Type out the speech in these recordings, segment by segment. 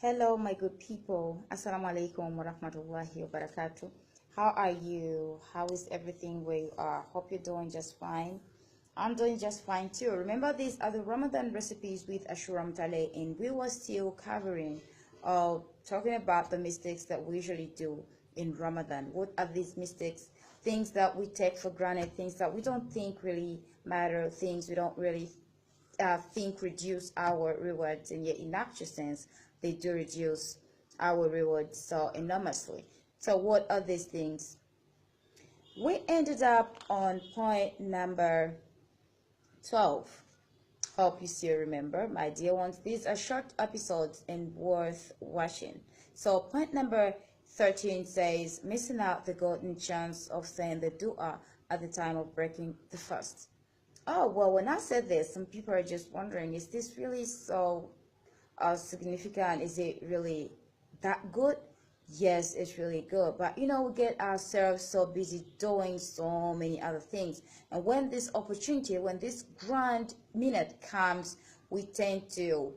Hello, my good people. Assalamu alaikum wa rahmatullahi wa barakatuh. How are you? How is everything where you are? Hope you're doing just fine. I'm doing just fine too. Remember, these are the Ramadan recipes with ASHUURAH MUTALE, and we were still covering, talking about the mistakes that we usually do in Ramadan. What are these mistakes? Things that we take for granted, things that we don't think really matter, things we don't really think reduce our rewards, and yet in actual sense they do reduce our rewards so enormously. So what are these things? We ended up on point number 12. Hope you still remember, my dear ones. These are short episodes and worth watching. So point number 13 says missing out the golden chance of saying the dua at the time of breaking the fast. Oh, well, when I said this, some people are just wondering, is this really so significant? Is it really that good? Yes, it's really good. But, we get ourselves so busy doing so many other things. And when this opportunity, when this grand minute comes, we tend to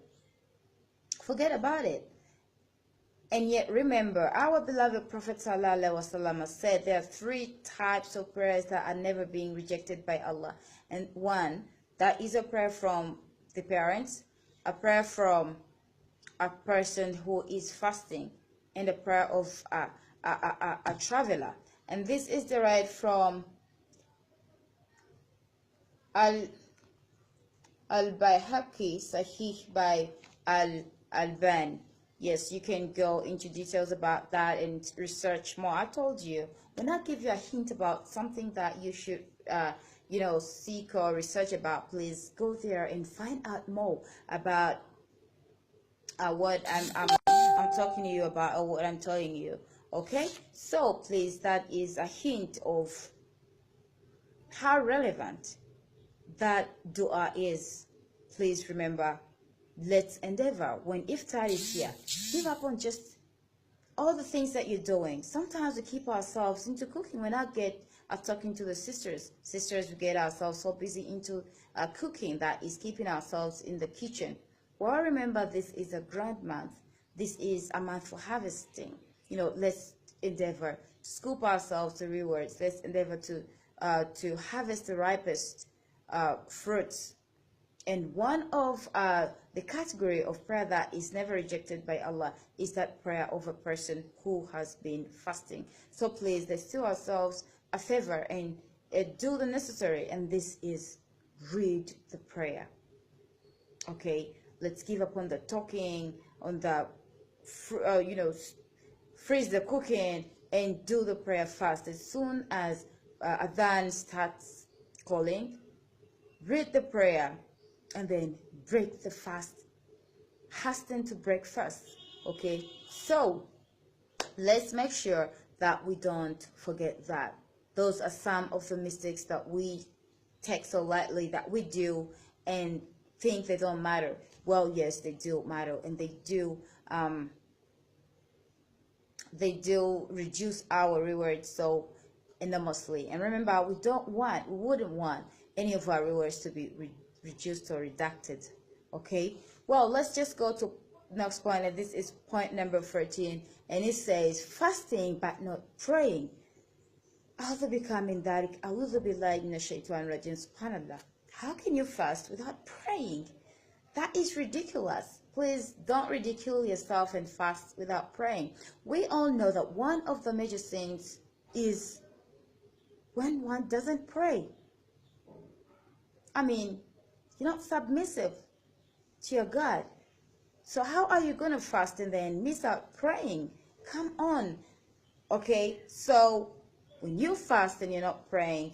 forget about it. And yet, remember, our beloved Prophet ﷺ said there are three types of prayers that are never being rejected by Allah. And one, that is a prayer from the parents, a prayer from a person who is fasting, and a prayer of a traveler. And this is derived from Al-Bayhaqi Sahih by Al-Albani. Yes, you can go into details about that and research more. I told you, when I give you a hint about something that you should, seek or research about, please go there and find out more about what I'm talking to you about, or what I'm telling you. Okay, so please, that is a hint of how relevant that dua is. Please remember, let's endeavor, when iftar is here, give up on just all the things that you're doing. Sometimes we keep ourselves into cooking. When I get talking to the sisters, we get ourselves so busy into cooking that is keeping ourselves in the kitchen. Well, remember, this is a grand month. This is a month for harvesting. Let's endeavor to scoop ourselves the rewards. Let's endeavor to harvest the ripest fruits. And one of the category of prayer that is never rejected by Allah is that prayer of a person who has been fasting. So please, let's do ourselves a favor and do the necessary. And this is read the prayer. Okay, let's give up on the talking, on the, freeze the cooking, and do the prayer fast. As soon as Adhan starts calling, read the prayer, and then break the fast. Hasten to break fast. Okay, so let's make sure that we don't forget that. Those are some of the mistakes that we take so lightly, that we do and think they don't matter. Well, yes, they do matter, and they do reduce our rewards so enormously. And remember, we wouldn't want any of our rewards to be reduced or reducted. Okay, well, let's just go to next point, and this is point number 13, and it says fasting but not praying. Subhanallah. How can you fast without praying? That is ridiculous. Please don't ridicule yourself and fast without praying. We all know that one of the major sins is when one doesn't pray. I mean, you're not submissive to your God. So how are you going to fast and then miss out praying? Come on. Okay, so when you fast and you're not praying,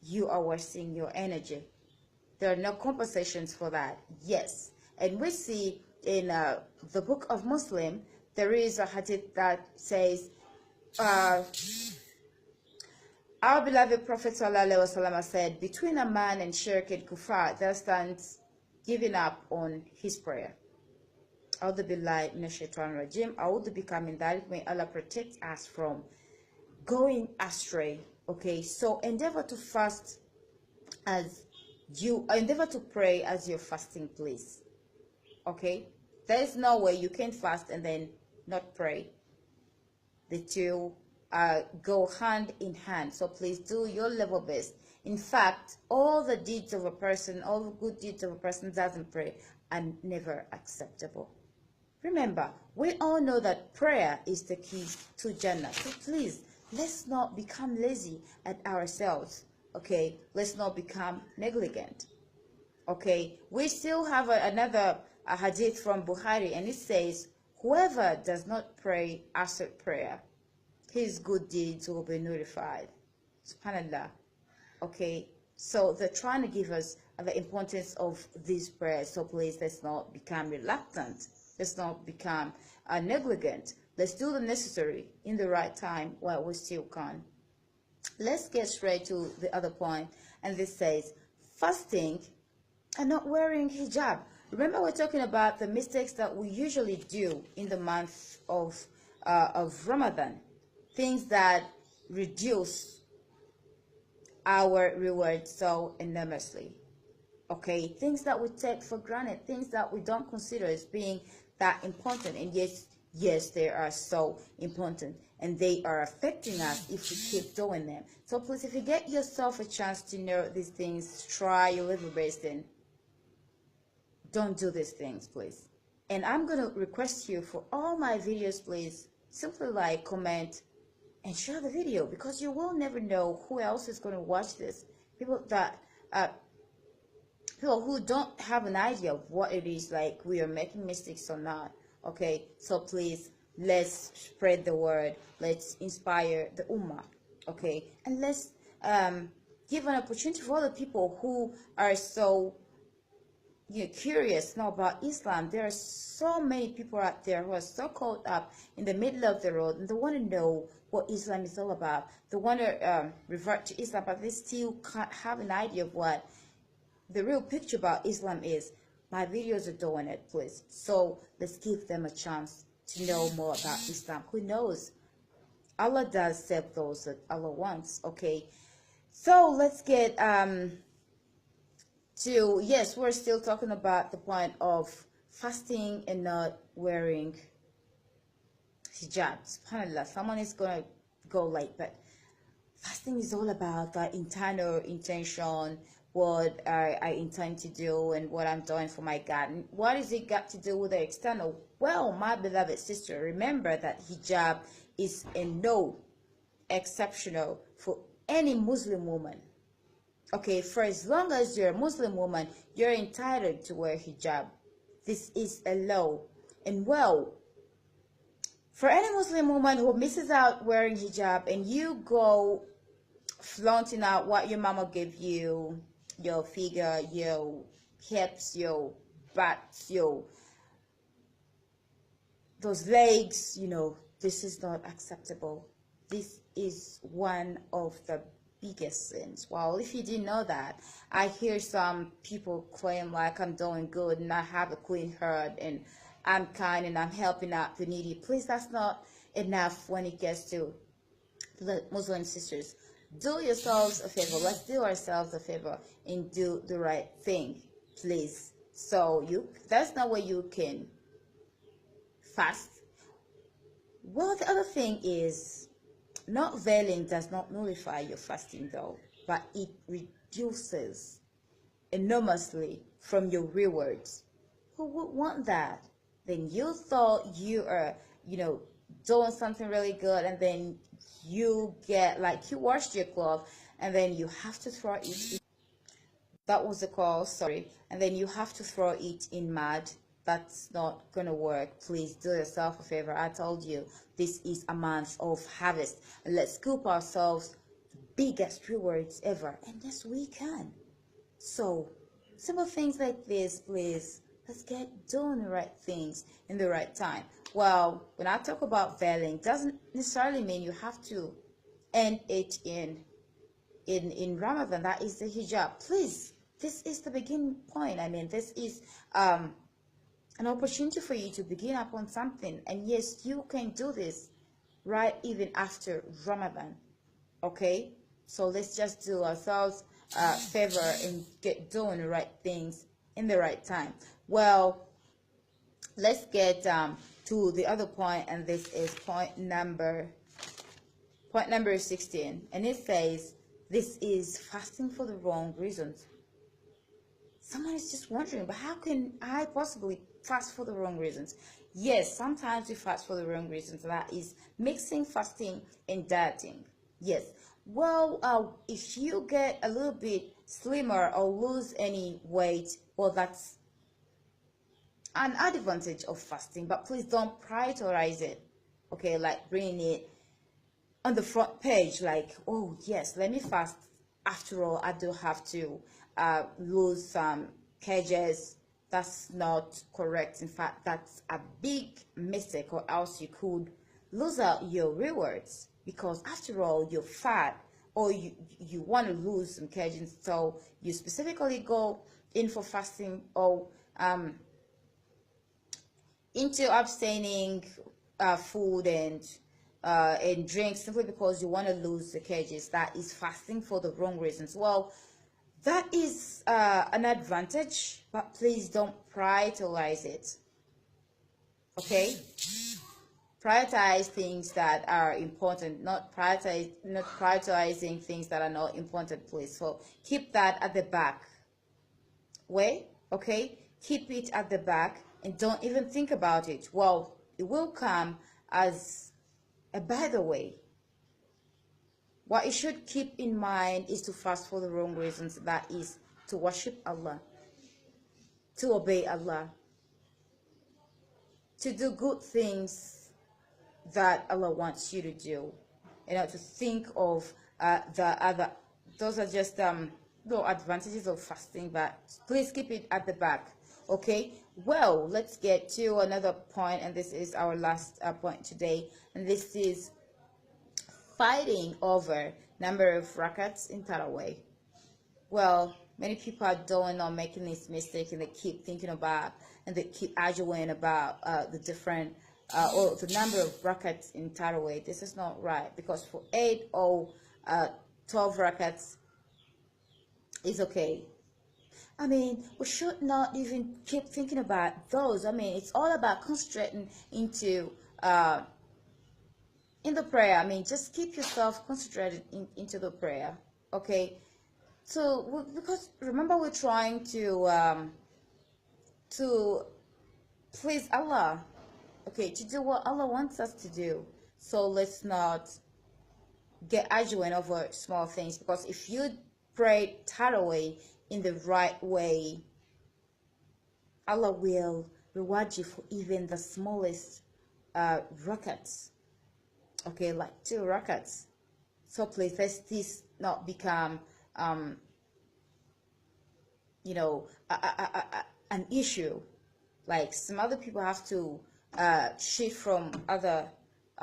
you are wasting your energy. There are no compensations for that. Yes. And we see in the book of Muslim, there is a hadith that says, our beloved Prophet ﷺ said, between a man and shirk and kufar, there stands giving up on his prayer. A'udhu billahi minash shaitanir rajim. A'udhu bika min dhalik. May Allah protect us from going astray. Okay, so endeavor to fast endeavor to pray as you're fasting, please. Okay, There is no way you can fast and then not pray. The two go hand in hand. So please do your level best. In fact, all the deeds of a person, all the good deeds of a person doesn't pray are never acceptable. Remember, we all know that prayer is the key to Jannah. So please, let's not become lazy at ourselves. Okay, let's not become negligent. Okay, we still have another hadith from Bukhari, and it says, whoever does not pray after prayer, his good deeds will be notified. SubhanAllah. Okay, so they're trying to give us the importance of these prayers. So please, let's not become reluctant. Let's not become negligent. Let's do the necessary in the right time while we still can. Let's get straight to the other point, and this says fasting and not wearing hijab. Remember, we're talking about the mistakes that we usually do in the month of Ramadan, things that reduce our reward so enormously. Okay, things that we take for granted, things that we don't consider as being that important, and yes, they are so important, and they are affecting us if we keep doing them. So please, if you get yourself a chance to know these things, try your level best and don't do these things, please. And I'm going to request you for all my videos, please, simply like, comment, and share the video, because you will never know who else is going to watch this. People who don't have an idea of what it is, like we are making mistakes or not. Okay, so please, let's spread the word. Let's inspire the ummah. Okay, and let's give an opportunity for other people who are so curious to know about Islam. There are so many people out there who are so caught up in the middle of the road, and they want to know what Islam is all about. They want to revert to Islam, but they still can't have an idea of what the real picture about Islam is. My videos are doing it, please. So let's give them a chance to know more about Islam. Who knows? Allah does save those that Allah wants. Okay, so let's get to, yes, we're still talking about the point of fasting and not wearing hijab. SubhanAllah, someone is going to go late, but fasting is all about the internal intention, what I intend to do and what I'm doing for my God. And what has it got to do with the external? Well, my beloved sister, remember that hijab is a no exceptional for any Muslim woman. Okay, for as long as you're a Muslim woman, you're entitled to wear hijab. This is a law. And well, for any Muslim woman who misses out wearing hijab and you go flaunting out what your mama gave you, your figure, your hips, your butts, those legs, this is not acceptable. This is one of the biggest sins. Well, if you didn't know that, I hear some people claim like I'm doing good and I have a clean heart and I'm kind and I'm helping out the needy. Please, that's not enough when it gets to the Muslim sisters. Do yourselves a favor. Let's do ourselves a favor and do the right thing, please. So that's not where you can fast. Well, the other thing is, not veiling does not nullify your fasting though, but it reduces enormously from your rewards. Who would want that? Then you thought you are, doing something really good, and then you get, like, you washed your clothes and then you have to throw it. That was the call, sorry. And then you have to throw it in mud. That's not gonna work. Please do yourself a favor. I told you, this is a month of harvest, and let's scoop ourselves the biggest rewards ever, and yes, we can. So simple things like this, please, let's get doing the right things in the right time. Well, when I talk about veiling, doesn't necessarily mean you have to end it in Ramadan. That is the hijab. Please, this is the beginning point. I mean, this is an opportunity for you to begin upon something, and yes, you can do this right even after Ramadan. Okay, so let's just do ourselves a favor and get doing the right things in the right time. Well, let's get to the other point, and this is point number 16, and it says this is fasting for the wrong reasons. Someone is just wondering, but how can I possibly fast for the wrong reasons? Yes, sometimes we fast for the wrong reasons. That is mixing fasting and dieting. Yes. Well, if you get a little bit slimmer or lose any weight, well, that's an advantage of fasting, but please don't prioritize it. Okay, like bringing it on the front page, like, oh yes, let me fast. After all, I do have to lose some kgs. That's not correct. In fact, that's a big mistake, or else you could lose out your rewards, because after all, you're fat, or you want to lose some kgs, so you specifically go in for fasting, or into abstaining food and drinks simply because you want to lose the kgs. That is fasting for the wrong reasons. Well, that is an advantage, but please don't prioritize it. Okay, prioritize things that are important, not prioritizing things that are not important, please. So keep that at the back way. Okay, keep it at the back and don't even think about it. Well, it will come as a by the way. What you should keep in mind is to fast for the wrong reasons. That is to worship Allah, to obey Allah, to do good things that Allah wants you to do, and not to think of the other. Those are just no advantages of fasting, but please keep it at the back. Okay, well, let's get to another point, and this is our last point today, and this is fighting over number of rakats in Tarawih. Well, many people are doing or making this mistake, and they keep thinking about and they keep arguing about the different or the number of rakats in Tarawih. This is not right, because for 8 or 12 rakats is okay. I mean, we should not even keep thinking about those. I mean, it's all about concentrating into in the prayer. I mean, just keep yourself concentrated into the prayer. Okay. So because remember, we're trying to please Allah. Okay, to do what Allah wants us to do. So let's not get arguing over small things, because if you pray Tarawih in the right way, Allah will reward you for even the smallest rakats. Okay, like 2 rakats. So please, let this not become an issue. Like some other people have to shift from other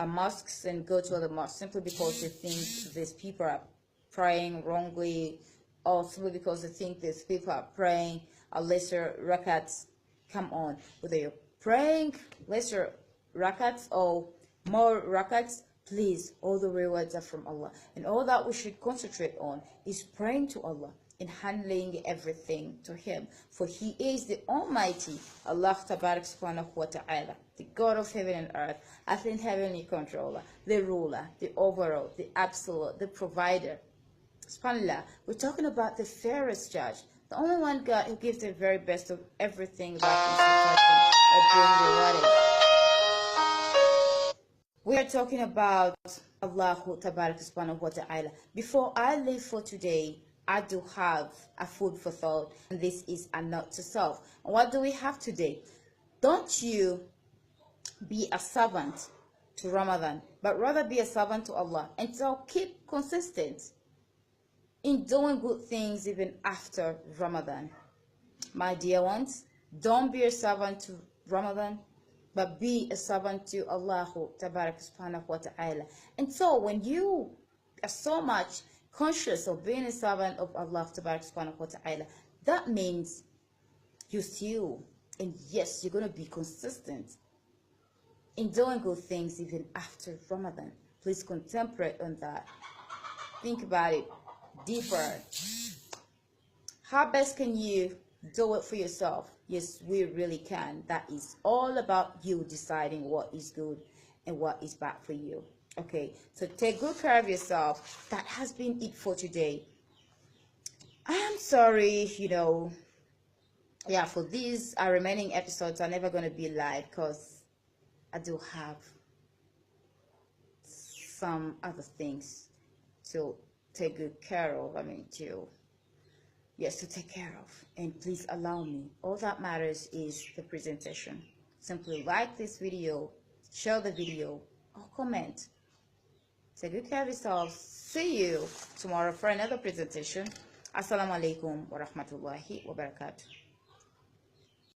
mosques and go to other mosques simply because they think these people are praying wrongly, or simply because they think these people are praying a lesser rakats. Come on, whether you're praying lesser rakats or more rakats, please, all the rewards are from Allah, and all that we should concentrate on is praying to Allah and handling everything to Him, for He is the Almighty, Allah Tabarak Subhanahu wa Ta'ala, the God of heaven and earth, earth and heavenly controller, the ruler, the overall, the absolute, the provider. SubhanAllah, we're talking about the fairest judge, the only one God who gives the very best of everything that is of being rewarded. We are talking about Allah Tabarak Subhanahu wa Ta'ala. Before I leave for today, I do have a food for thought, and this is a note to self. And what do we have today? Don't you be a servant to Ramadan, but rather be a servant to Allah, and so keep consistent in doing good things even after Ramadan. My dear ones, don't be a servant to Ramadan, but be a servant to Allah Tabarak Subhanahu wa Ta'ala. And so when you are so much conscious of being a servant of Allah Tabarak Subhanahu wa Ta'ala, that means you still, and yes, you're going to be consistent in doing good things even after Ramadan. Please contemplate on that. Think about it deeper. How best can you do it for yourself? Yes, we really can. That is all about you deciding what is good and what is bad for you. Okay, so take good care of yourself. That has been it for today. I am sorry, yeah, for these remaining episodes are never going to be live because I do have some other things to take good care of. Yes, to take care of. And please allow me. All that matters is the presentation. Simply like this video, share the video, or comment. Take good care of yourselves. See you tomorrow for another presentation. Assalamu alaikum wa rahmatullahi wa barakatuh.